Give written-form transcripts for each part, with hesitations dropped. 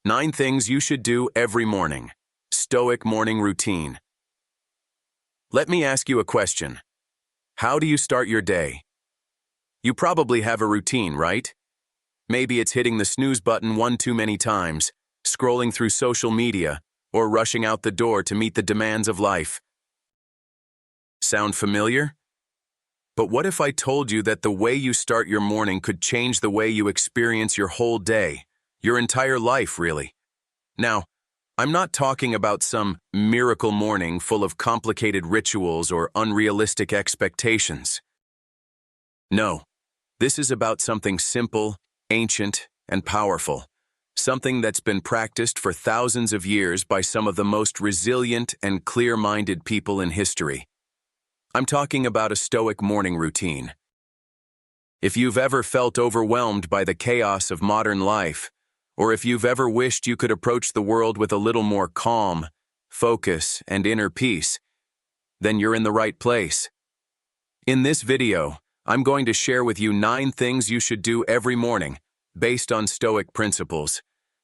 9 things you should do every morning. Stoic Morning Routine. Let me ask you a question. How do you start your day? You probably have a routine, right? Maybe it's hitting the snooze button one too many times, scrolling through social media, or rushing out the door to meet the demands of life. Sound familiar? But what if I told you that the way you start your morning could change the way you experience your whole day, your entire life, really? Now, I'm not talking about some miracle morning full of complicated rituals or unrealistic expectations. No, this is about something simple, ancient, and powerful, something that's been practiced for thousands of years by some of the most resilient and clear-minded people in history. I'm talking about a Stoic morning routine. If you've ever felt overwhelmed by the chaos of modern life, or if you've ever wished you could approach the world with a little more calm, focus, and inner peace, then you're in the right place. In this video, I'm going to share with you 9 things you should do every morning, based on Stoic principles,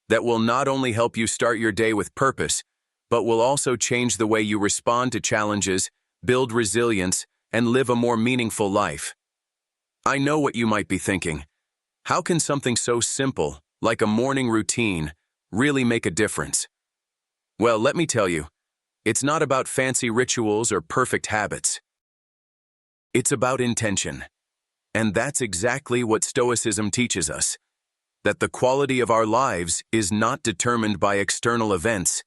that will not only help you start your day with purpose, but will also change the way you respond to challenges, build resilience, and live a more meaningful life. I know what you might be thinking. How can something so simple, like a morning routine, really make a difference? Well, let me tell you, it's not about fancy rituals or perfect habits. It's about intention. And that's exactly what Stoicism teaches us, that the quality of our lives is not determined by external events,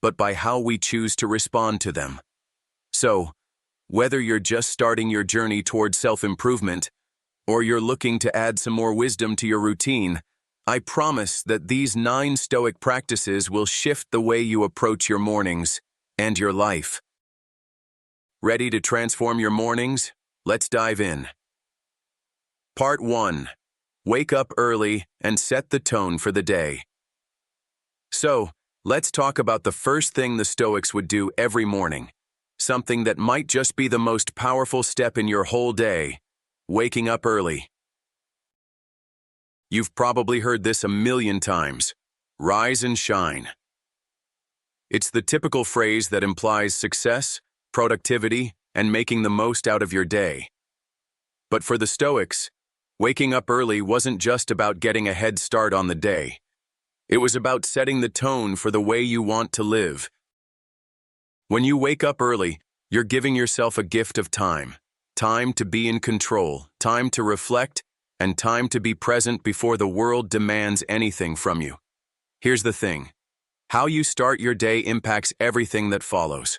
but by how we choose to respond to them. So, whether you're just starting your journey toward self-improvement, or you're looking to add some more wisdom to your routine, I promise that these 9 Stoic practices will shift the way you approach your mornings and your life. Ready to transform your mornings? Let's dive in. Part 1. Wake up early and set the tone for the day. So, let's talk about the first thing the Stoics would do every morning. Something that might just be the most powerful step in your whole day: waking up early. You've probably heard this a million times. Rise and shine. It's the typical phrase that implies success, productivity, and making the most out of your day. But for the Stoics, waking up early wasn't just about getting a head start on the day. It was about setting the tone for the way you want to live. When you wake up early, you're giving yourself a gift of time. Time to be in control, time to reflect, and time to be present before the world demands anything from you. Here's the thing. How you start your day impacts everything that follows.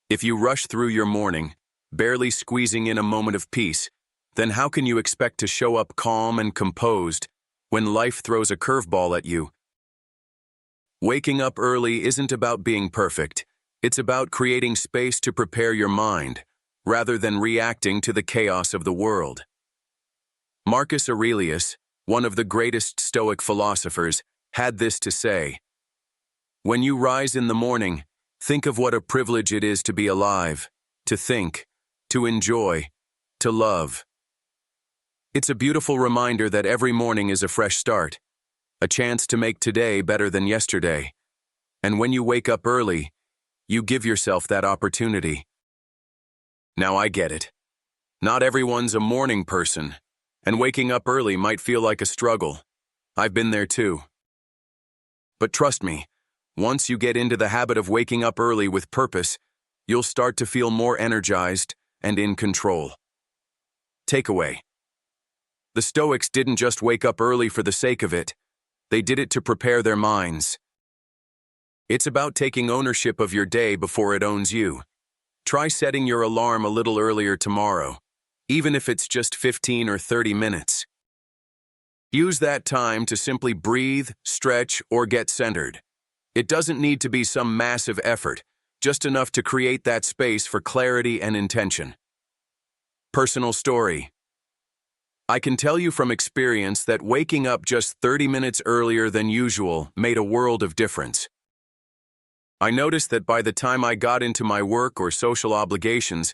If you rush through your morning, barely squeezing in a moment of peace, then how can you expect to show up calm and composed when life throws a curveball at you? Waking up early isn't about being perfect. It's about creating space to prepare your mind, rather than reacting to the chaos of the world. Marcus Aurelius, one of the greatest Stoic philosophers, had this to say: "When you rise in the morning, think of what a privilege it is to be alive, to think, to enjoy, to love." It's a beautiful reminder that every morning is a fresh start, a chance to make today better than yesterday. And when you wake up early, you give yourself that opportunity. Now I get it. Not everyone's a morning person, and waking up early might feel like a struggle. I've been there too. But trust me, once you get into the habit of waking up early with purpose, you'll start to feel more energized and in control. Takeaway. The Stoics didn't just wake up early for the sake of it. They did it to prepare their minds. It's about taking ownership of your day before it owns you. Try setting your alarm a little earlier tomorrow, even if it's just 15 or 30 minutes. Use that time to simply breathe, stretch, or get centered. It doesn't need to be some massive effort, just enough to create that space for clarity and intention. Personal story. I can tell you from experience that waking up just 30 minutes earlier than usual made a world of difference. I noticed that by the time I got into my work or social obligations,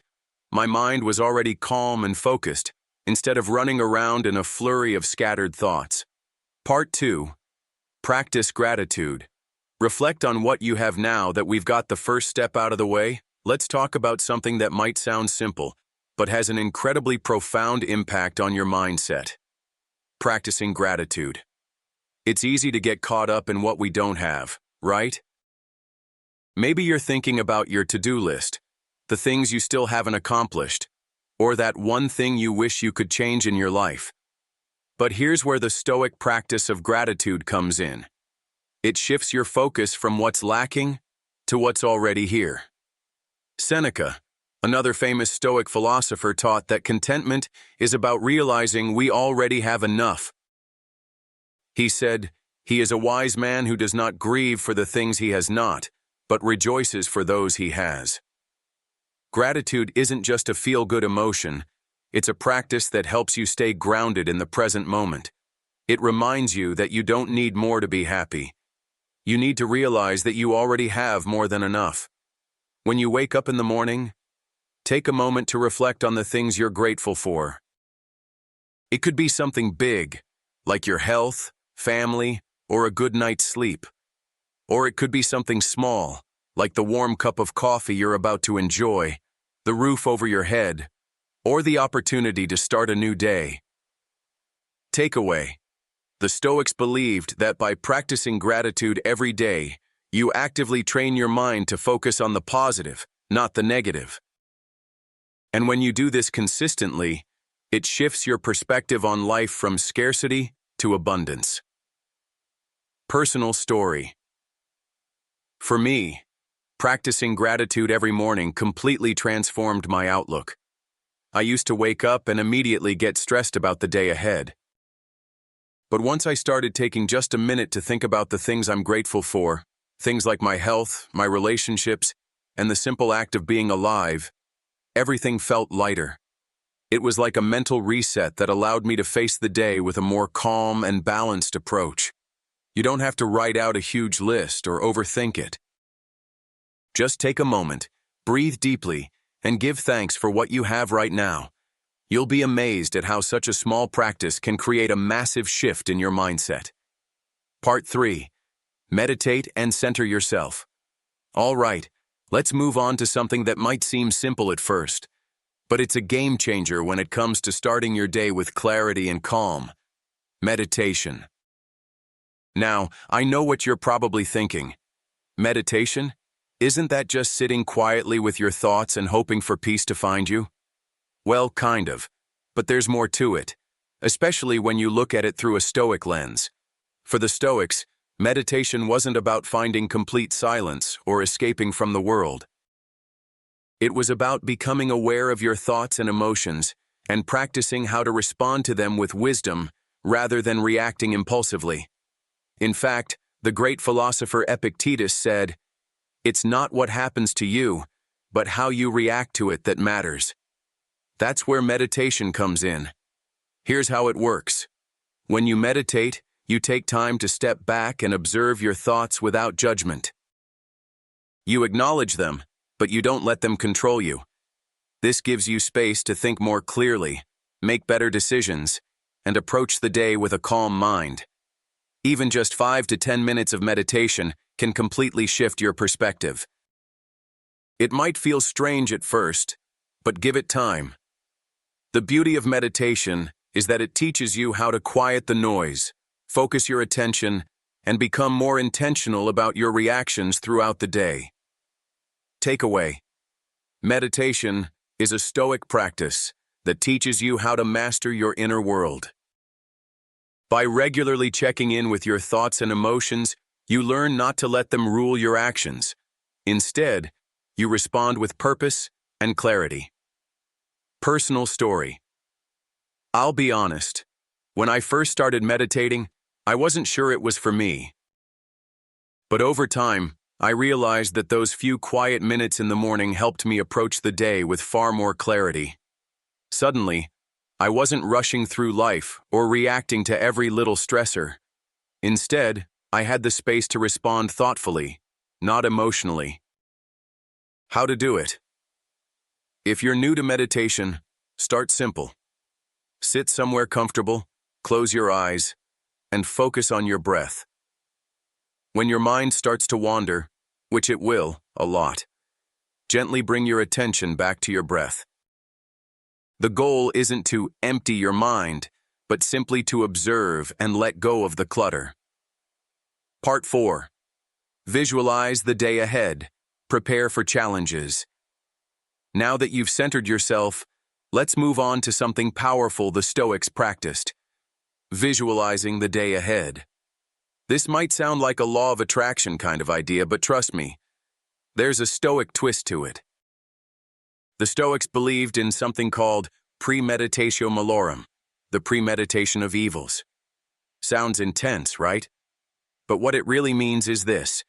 my mind was already calm and focused, instead of running around in a flurry of scattered thoughts. Part 2. Practice gratitude. Reflect on what you have now that we've got the first step out of the way. Let's talk about something that might sound simple, but has an incredibly profound impact on your mindset. Practicing gratitude. It's easy to get caught up in what we don't have, right? Maybe you're thinking about your to-do list, the things you still haven't accomplished, or that one thing you wish you could change in your life. But here's where the Stoic practice of gratitude comes in. It shifts your focus from what's lacking to what's already here. Seneca, another famous Stoic philosopher, taught that contentment is about realizing we already have enough. He said, "He is a wise man who does not grieve for the things he has not, but rejoices for those he has." Gratitude isn't just a feel-good emotion. It's a practice that helps you stay grounded in the present moment. It reminds you that you don't need more to be happy. You need to realize that you already have more than enough. When you wake up in the morning, take a moment to reflect on the things you're grateful for. It could be something big, like your health, family, or a good night's sleep. Or it could be something small, like the warm cup of coffee you're about to enjoy, the roof over your head, or the opportunity to start a new day. Takeaway. The Stoics believed that by practicing gratitude every day, you actively train your mind to focus on the positive, not the negative. And when you do this consistently, it shifts your perspective on life from scarcity to abundance. Personal story. For me, practicing gratitude every morning completely transformed my outlook. I used to wake up and immediately get stressed about the day ahead. But once I started taking just a minute to think about the things I'm grateful for, things like my health, my relationships, and the simple act of being alive, everything felt lighter. It was like a mental reset that allowed me to face the day with a more calm and balanced approach. You don't have to write out a huge list or overthink it. Just take a moment, breathe deeply, and give thanks for what you have right now. You'll be amazed at how such a small practice can create a massive shift in your mindset. Part 3. Meditate and center yourself. All right, let's move on to something that might seem simple at first, but it's a game changer when it comes to starting your day with clarity and calm. Meditation. Now, I know what you're probably thinking. Meditation? Isn't that just sitting quietly with your thoughts and hoping for peace to find you? Well, kind of. But there's more to it, especially when you look at it through a Stoic lens. For the Stoics, meditation wasn't about finding complete silence or escaping from the world. It was about becoming aware of your thoughts and emotions and practicing how to respond to them with wisdom rather than reacting impulsively. In fact, the great philosopher Epictetus said, "It's not what happens to you, but how you react to it that matters." That's where meditation comes in. Here's how it works. When you meditate, you take time to step back and observe your thoughts without judgment. You acknowledge them, but you don't let them control you. This gives you space to think more clearly, make better decisions, and approach the day with a calm mind. Even just 5 to 10 minutes of meditation can completely shift your perspective. It might feel strange at first, but give it time. The beauty of meditation is that it teaches you how to quiet the noise, focus your attention, and become more intentional about your reactions throughout the day. Takeaway. Meditation is a Stoic practice that teaches you how to master your inner world. By regularly checking in with your thoughts and emotions, you learn not to let them rule your actions. Instead, you respond with purpose and clarity. Personal story. I'll be honest. When I first started meditating, I wasn't sure it was for me. But over time, I realized that those few quiet minutes in the morning helped me approach the day with far more clarity. Suddenly, I wasn't rushing through life or reacting to every little stressor. Instead, I had the space to respond thoughtfully, not emotionally. How to do it? If you're new to meditation, start simple. Sit somewhere comfortable, close your eyes, and focus on your breath. When your mind starts to wander, which it will, a lot, gently bring your attention back to your breath. The goal isn't to empty your mind, but simply to observe and let go of the clutter. Part 4. Visualize the day ahead. Prepare for challenges. Now that you've centered yourself, let's move on to something powerful the Stoics practiced: visualizing the day ahead. This might sound like a law of attraction kind of idea, but trust me, there's a Stoic twist to it. The Stoics believed in something called premeditatio malorum, the premeditation of evils. Sounds intense, right? But what it really means is this: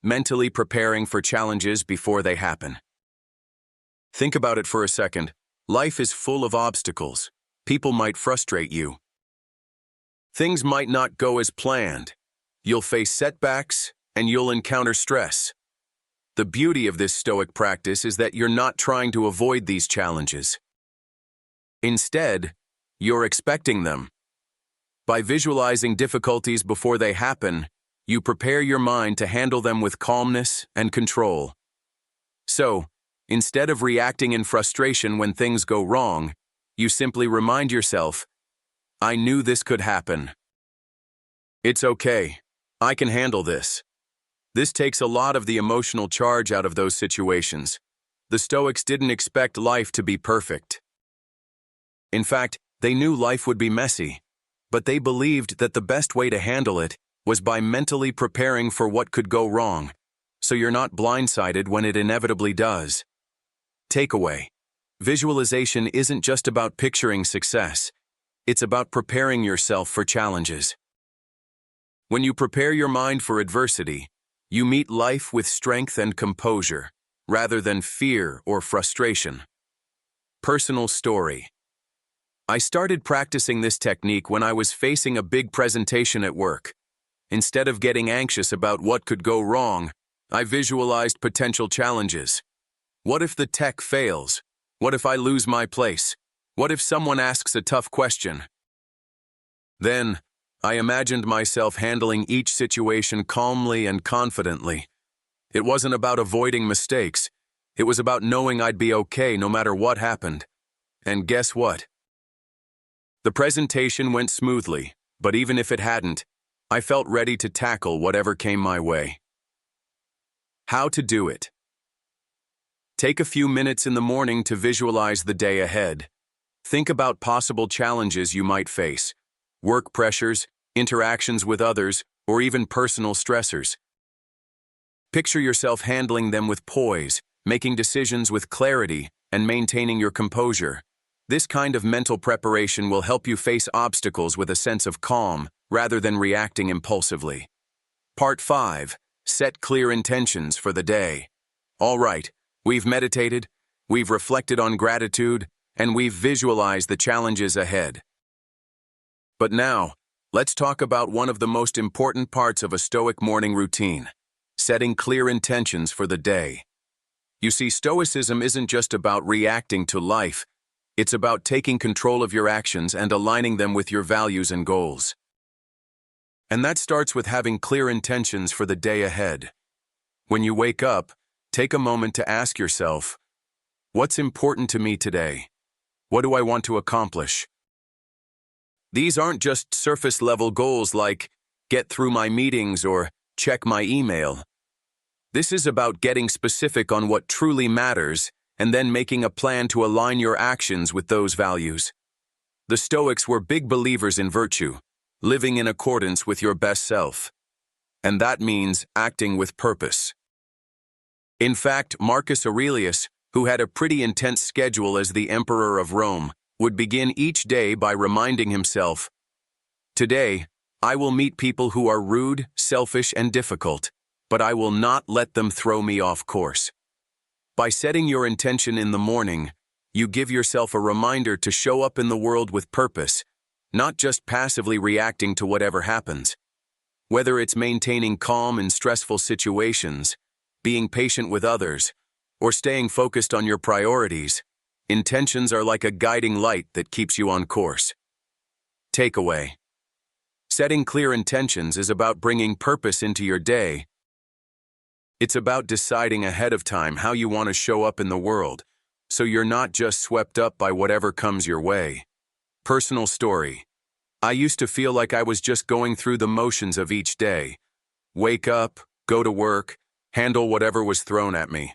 mentally preparing for challenges before they happen. Think about it for a second. Life is full of obstacles. People might frustrate you. Things might not go as planned. You'll face setbacks, and you'll encounter stress. The beauty of this Stoic practice is that you're not trying to avoid these challenges. Instead, you're expecting them. By visualizing difficulties before they happen, you prepare your mind to handle them with calmness and control. So, instead of reacting in frustration when things go wrong, you simply remind yourself, "I knew this could happen. It's okay. I can handle this." This takes a lot of the emotional charge out of those situations. The Stoics didn't expect life to be perfect. In fact, they knew life would be messy, but they believed that the best way to handle it was by mentally preparing for what could go wrong, so you're not blindsided when it inevitably does. Takeaway: visualization isn't just about picturing success. It's about preparing yourself for challenges. When you prepare your mind for adversity, you meet life with strength and composure, rather than fear or frustration. Personal story. I started practicing this technique when I was facing a big presentation at work. Instead of getting anxious about what could go wrong, I visualized potential challenges. What if the tech fails? What if I lose my place? What if someone asks a tough question? Then, I imagined myself handling each situation calmly and confidently. It wasn't about avoiding mistakes. It was about knowing I'd be okay no matter what happened. And guess what? The presentation went smoothly, but even if it hadn't, I felt ready to tackle whatever came my way. How to do it. Take a few minutes in the morning to visualize the day ahead. Think about possible challenges you might face: work pressures, interactions with others, or even personal stressors. Picture yourself handling them with poise, making decisions with clarity, and maintaining your composure. This kind of mental preparation will help you face obstacles with a sense of calm, rather than reacting impulsively. Part 5. Set clear intentions for the day. All right, we've meditated, we've reflected on gratitude, and we've visualized the challenges ahead. But now, let's talk about one of the most important parts of a Stoic morning routine: setting clear intentions for the day. You see, Stoicism isn't just about reacting to life. It's about taking control of your actions and aligning them with your values and goals. And that starts with having clear intentions for the day ahead. When you wake up, take a moment to ask yourself, what's important to me today? What do I want to accomplish? These aren't just surface-level goals like get through my meetings or check my email. This is about getting specific on what truly matters and then making a plan to align your actions with those values. The Stoics were big believers in virtue, living in accordance with your best self. And that means acting with purpose. In fact, Marcus Aurelius, who had a pretty intense schedule as the Emperor of Rome, would begin each day by reminding himself, "Today, I will meet people who are rude, selfish, and difficult, but I will not let them throw me off course." By setting your intention in the morning, you give yourself a reminder to show up in the world with purpose, not just passively reacting to whatever happens. Whether it's maintaining calm in stressful situations, being patient with others, or staying focused on your priorities, intentions are like a guiding light that keeps you on course. Takeaway: Setting clear intentions is about bringing purpose into your day. It's about deciding ahead of time how you want to show up in the world, so you're not just swept up by whatever comes your way. Personal story. I used to feel like I was just going through the motions of each day. Wake up, go to work, handle whatever was thrown at me.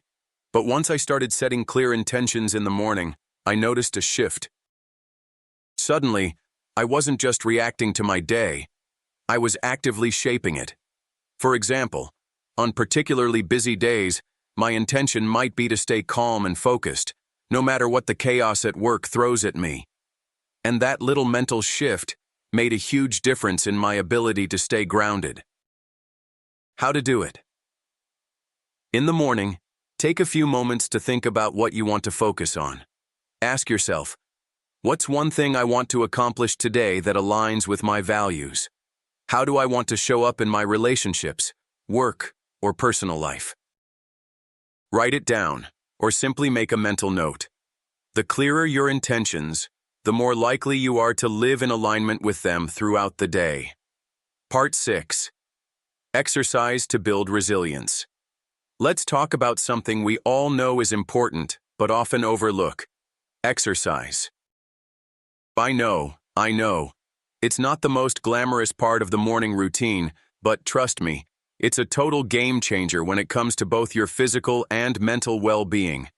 But once I started setting clear intentions in the morning, I noticed a shift. Suddenly, I wasn't just reacting to my day, I was actively shaping it. For example, on particularly busy days, my intention might be to stay calm and focused, no matter what the chaos at work throws at me. And that little mental shift made a huge difference in my ability to stay grounded. How to do it? In the morning, take a few moments to think about what you want to focus on. Ask yourself, what's one thing I want to accomplish today that aligns with my values? How do I want to show up in my relationships, work, or personal life? Write it down, or simply make a mental note. The clearer your intentions, the more likely you are to live in alignment with them throughout the day. Part 6. Exercise to build resilience. Let's talk about something we all know is important, but often overlook. Exercise. I know. It's not the most glamorous part of the morning routine, but trust me, it's a total game changer when it comes to both your physical and mental well-being.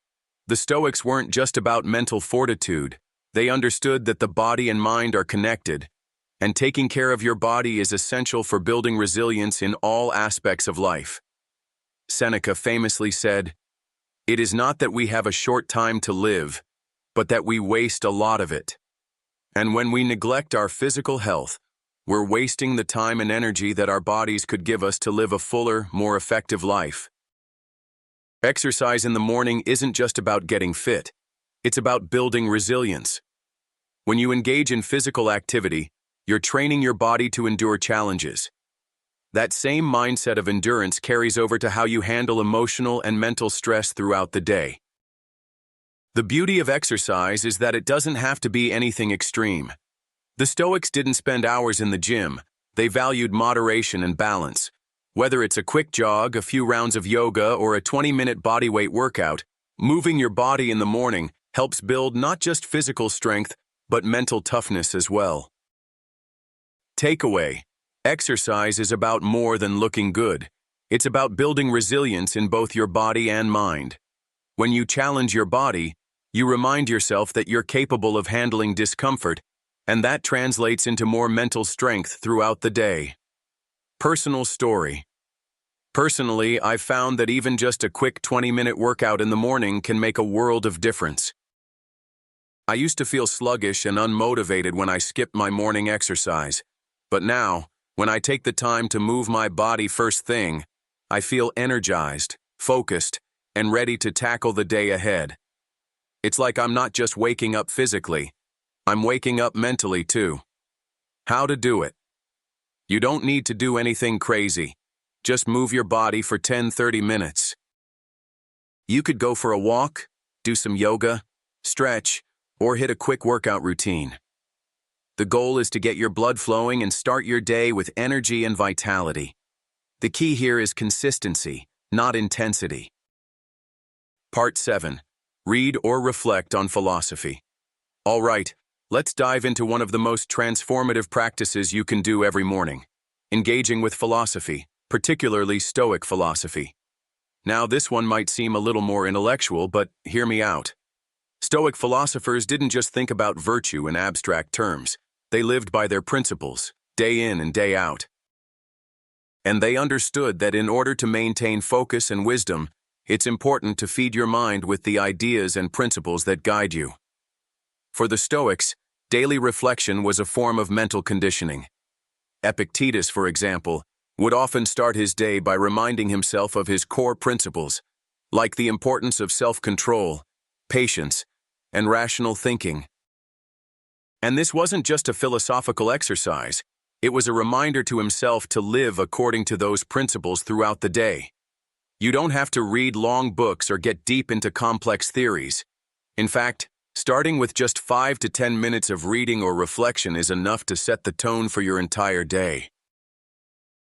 The Stoics weren't just about mental fortitude. They understood that the body and mind are connected, and taking care of your body is essential for building resilience in all aspects of life. Seneca famously said, "It is not that we have a short time to live, but that we waste a lot of it." And when we neglect our physical health, we're wasting the time and energy that our bodies could give us to live a fuller, more effective life. Exercise in the morning isn't just about getting fit. It's about building resilience. When you engage in physical activity, you're training your body to endure challenges. That same mindset of endurance carries over to how you handle emotional and mental stress throughout the day. The beauty of exercise is that it doesn't have to be anything extreme. The Stoics didn't spend hours in the gym. They valued moderation and balance. Whether it's a quick jog, a few rounds of yoga, or a 20-minute bodyweight workout, moving your body in the morning helps build not just physical strength, but mental toughness as well. Takeaway: exercise is about more than looking good. It's about building resilience in both your body and mind. When you challenge your body, you remind yourself that you're capable of handling discomfort, and that translates into more mental strength throughout the day. Personal story. Personally, I've found that even just a quick 20-minute workout in the morning can make a world of difference. I used to feel sluggish and unmotivated when I skipped my morning exercise, but now, when I take the time to move my body first thing, I feel energized, focused, and ready to tackle the day ahead. It's like I'm not just waking up physically, I'm waking up mentally too. How to do it? You don't need to do anything crazy. Just move your body for 10-30 minutes. You could go for a walk, do some yoga, stretch, or hit a quick workout routine. The goal is to get your blood flowing and start your day with energy and vitality. The key here is consistency, not intensity. Part 7. Read or reflect on philosophy. All right, let's dive into one of the most transformative practices you can do every morning: engaging with philosophy, particularly Stoic philosophy. Now, this one might seem a little more intellectual, but hear me out. Stoic philosophers didn't just think about virtue in abstract terms. They lived by their principles, day in and day out. And they understood that in order to maintain focus and wisdom, it's important to feed your mind with the ideas and principles that guide you. For the Stoics, daily reflection was a form of mental conditioning. Epictetus, for example, would often start his day by reminding himself of his core principles, like the importance of self-control, patience, and rational thinking. And this wasn't just a philosophical exercise, it was a reminder to himself to live according to those principles throughout the day. You don't have to read long books or get deep into complex theories. In fact, Starting with just 5 to 10 minutes of reading or reflection is enough to set the tone for your entire day.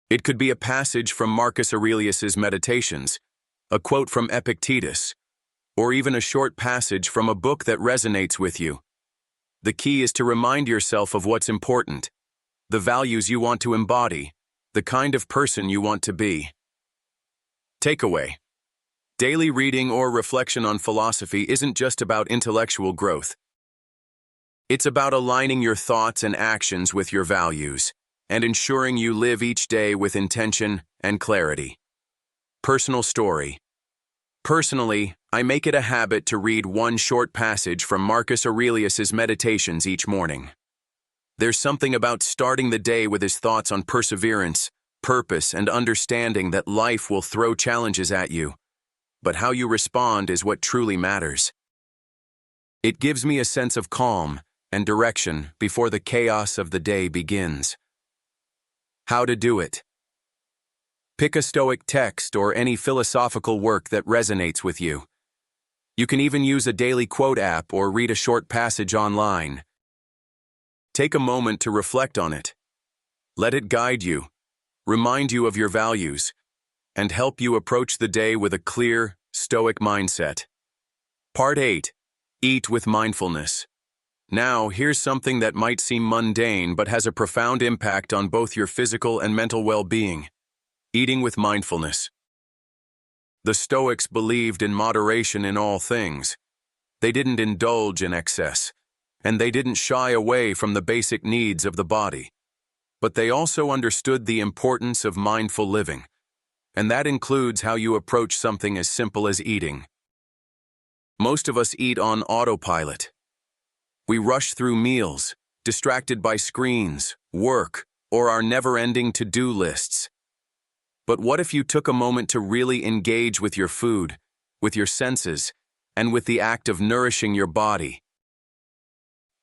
It could be a passage from Marcus Aurelius's Meditations, a quote from Epictetus, or even a short passage from a book that resonates with you. The key is to remind yourself of what's important, the values you want to embody, the kind of person you want to be. Takeaway: daily reading or reflection on philosophy isn't just about intellectual growth. It's about aligning your thoughts and actions with your values and ensuring you live each day with intention and clarity. Personal story. Personally, I make it a habit to read one short passage from Marcus Aurelius's Meditations each morning. There's something about starting the day with his thoughts on perseverance, purpose, and understanding that life will throw challenges at you, but how you respond is what truly matters. It gives me a sense of calm and direction before the chaos of the day begins. How to do it. Pick a Stoic text or any philosophical work that resonates with you. You can even use a daily quote app or read a short passage online. Take a moment to reflect on it. Let it guide you, remind you of your values, and help you approach the day with a clear, Stoic mindset. Part 8. Eat with mindfulness. Now, here's something that might seem mundane but has a profound impact on both your physical and mental well-being. Eating with mindfulness. The Stoics believed in moderation in all things. They didn't indulge in excess, and they didn't shy away from the basic needs of the body. But they also understood the importance of mindful living, and that includes how you approach something as simple as eating. Most of us eat on autopilot. We rush through meals, distracted by screens, work, or our never-ending to-do lists. But what if you took a moment to really engage with your food, with your senses, and with the act of nourishing your body?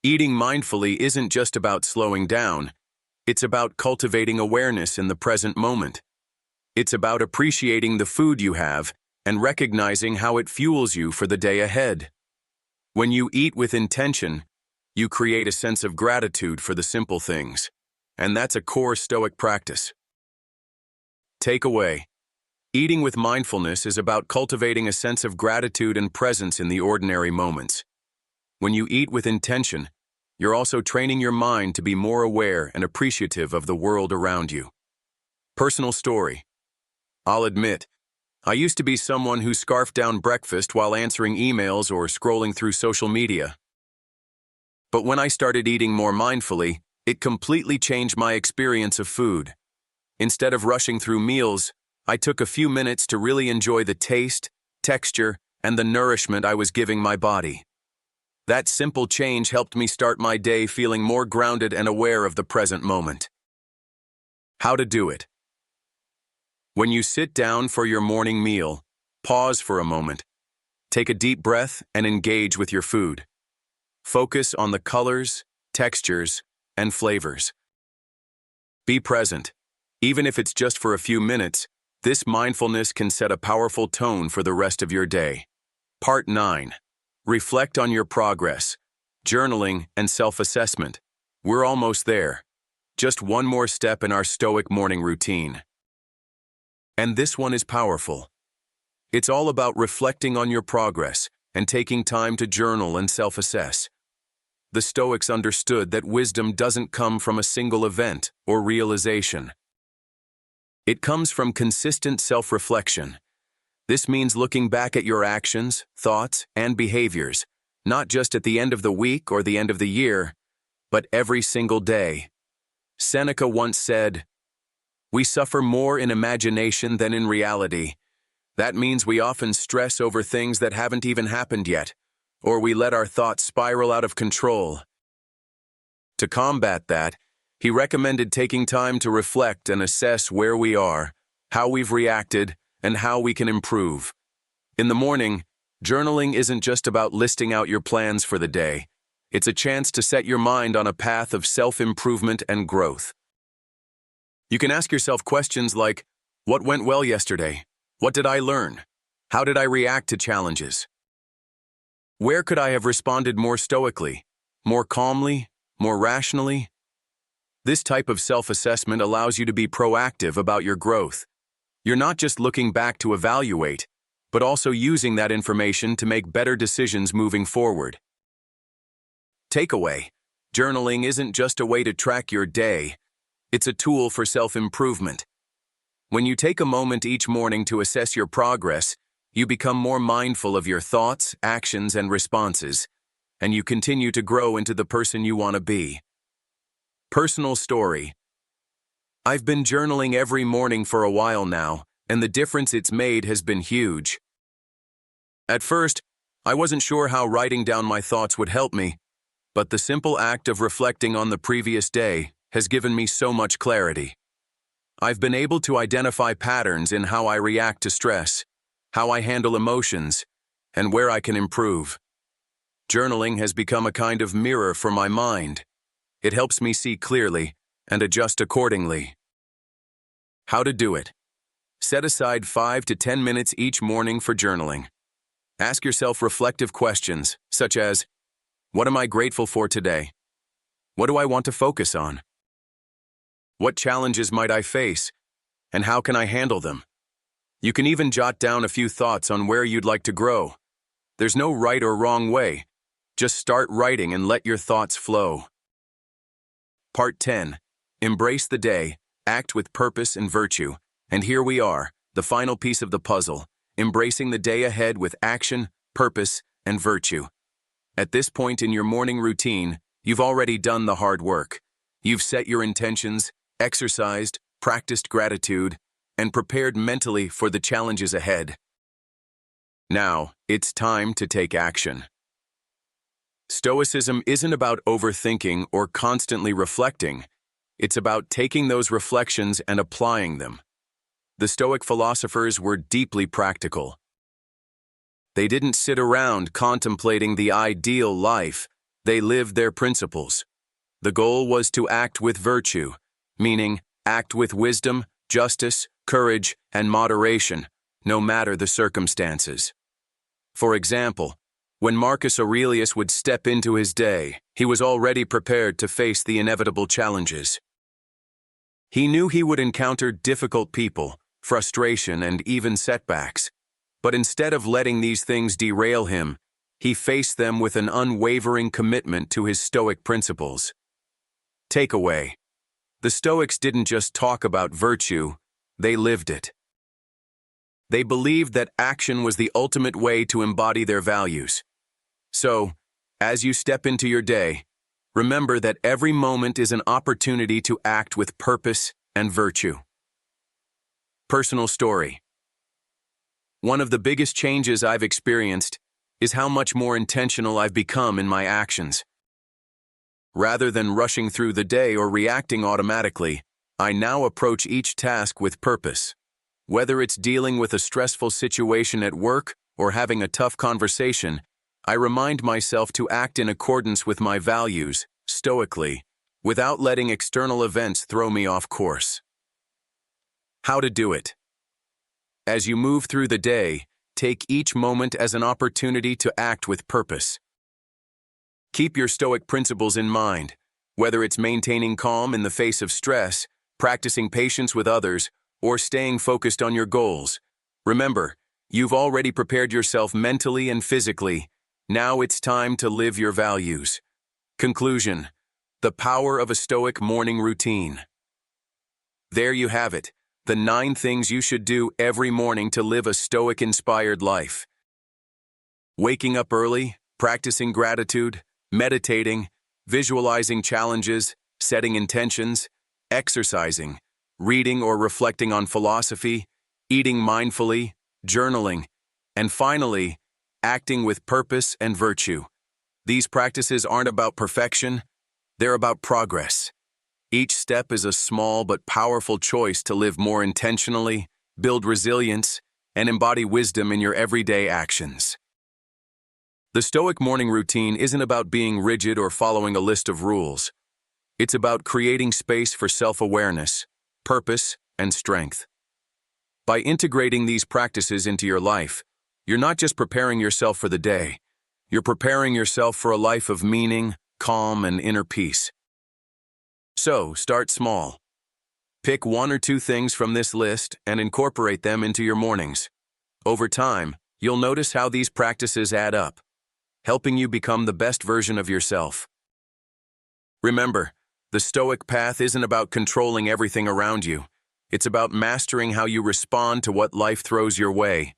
Eating mindfully isn't just about slowing down. It's about cultivating awareness in the present moment. It's about appreciating the food you have and recognizing how it fuels you for the day ahead. When you eat with intention, you create a sense of gratitude for the simple things, and that's a core Stoic practice. Takeaway: eating with mindfulness is about cultivating a sense of gratitude and presence in the ordinary moments. When you eat with intention, you're also training your mind to be more aware and appreciative of the world around you. Personal story. I'll admit, I used to be someone who scarfed down breakfast while answering emails or scrolling through social media. But when I started eating more mindfully, it completely changed my experience of food. Instead of rushing through meals, I took a few minutes to really enjoy the taste, texture, and the nourishment I was giving my body. That simple change helped me start my day feeling more grounded and aware of the present moment. How to do it. When you sit down for your morning meal, pause for a moment. Take a deep breath and engage with your food. Focus on the colors, textures, and flavors. Be present. Even if it's just for a few minutes, this mindfulness can set a powerful tone for the rest of your day. Part 9. Reflect on your progress. Journaling and self-assessment. We're almost there. Just one more step in our Stoic morning routine. And this one is powerful. It's all about reflecting on your progress and taking time to journal and self-assess. The Stoics understood that wisdom doesn't come from a single event or realization. It comes from consistent self-reflection. This means looking back at your actions, thoughts, and behaviors, not just at the end of the week or the end of the year, but every single day. Seneca once said, "We suffer more in imagination than in reality. That means we often stress over things that haven't even happened yet, or we let our thoughts spiral out of control." To combat that, he recommended taking time to reflect and assess where we are, how we've reacted, and how we can improve. In the morning, journaling isn't just about listing out your plans for the day. It's a chance to set your mind on a path of self-improvement and growth. You can ask yourself questions like, what went well yesterday? What did I learn? How did I react to challenges? Where could I have responded more stoically, more calmly, more rationally? This type of self-assessment allows you to be proactive about your growth. You're not just looking back to evaluate, but also using that information to make better decisions moving forward. Takeaway: journaling isn't just a way to track your day, it's a tool for self-improvement. When you take a moment each morning to assess your progress, you become more mindful of your thoughts, actions, and responses, and you continue to grow into the person you want to be. Personal story. I've been journaling every morning for a while now, and the difference it's made has been huge. At first, I wasn't sure how writing down my thoughts would help me, but the simple act of reflecting on the previous day has given me so much clarity. I've been able to identify patterns in how I react to stress, how I handle emotions, and where I can improve. Journaling has become a kind of mirror for my mind. It helps me see clearly and adjust accordingly. How to do it. Set aside 5 to 10 minutes each morning for journaling. Ask yourself reflective questions, such as, what am I grateful for today? What do I want to focus on? What challenges might I face, and how can I handle them? You can even jot down a few thoughts on where you'd like to grow. There's no right or wrong way. Just start writing and let your thoughts flow. Part 10. Embrace the day, act with purpose and virtue. And here we are, the final piece of the puzzle, embracing the day ahead with action, purpose, and virtue. At this point in your morning routine, you've already done the hard work. You've set your intentions, exercised, practiced gratitude, and prepared mentally for the challenges ahead. Now, it's time to take action. Stoicism isn't about overthinking or constantly reflecting. It's about taking those reflections and applying them. The Stoic philosophers were deeply practical. They didn't sit around contemplating the ideal life. They lived their principles. The goal was to act with virtue, meaning act with wisdom, justice, courage, and moderation, no matter the circumstances. For example, when Marcus Aurelius would step into his day, he was already prepared to face the inevitable challenges. He knew he would encounter difficult people, frustration, and even setbacks. But instead of letting these things derail him, he faced them with an unwavering commitment to his Stoic principles. Takeaway: the Stoics didn't just talk about virtue, they lived it. They believed that action was the ultimate way to embody their values. So, as you step into your day, remember that every moment is an opportunity to act with purpose and virtue. Personal story. One of the biggest changes I've experienced is how much more intentional I've become in my actions. Rather than rushing through the day or reacting automatically, I now approach each task with purpose. Whether it's dealing with a stressful situation at work or having a tough conversation, I remind myself to act in accordance with my values, stoically, without letting external events throw me off course. How to do it. As you move through the day, take each moment as an opportunity to act with purpose. Keep your Stoic principles in mind, whether it's maintaining calm in the face of stress, practicing patience with others, or staying focused on your goals. Remember, you've already prepared yourself mentally and physically. Now it's time to live your values. Conclusion: the power of a Stoic morning routine. There you have it, the 9 things you should do every morning to live a Stoic-inspired life. Waking up early, practicing gratitude, meditating, visualizing challenges, setting intentions, exercising, reading or reflecting on philosophy, eating mindfully, journaling, and finally, acting with purpose and virtue. These practices aren't about perfection, they're about progress. Each step is a small but powerful choice to live more intentionally, build resilience, and embody wisdom in your everyday actions. The Stoic morning routine isn't about being rigid or following a list of rules. It's about creating space for self-awareness, purpose, and strength. By integrating these practices into your life, you're not just preparing yourself for the day, You're preparing yourself for a life of meaning, calm, and inner peace. So, start small. Pick 1 or 2 things from this list and incorporate them into your mornings. Over time, you'll notice how these practices add up, helping you become the best version of yourself. Remember, the Stoic path isn't about controlling everything around you. It's about mastering how you respond to what life throws your way.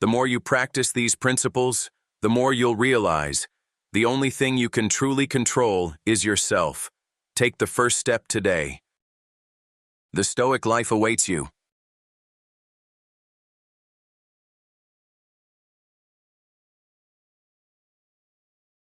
The more you practice these principles, the more you'll realize the only thing you can truly control is yourself. Take the first step today. The Stoic life awaits you.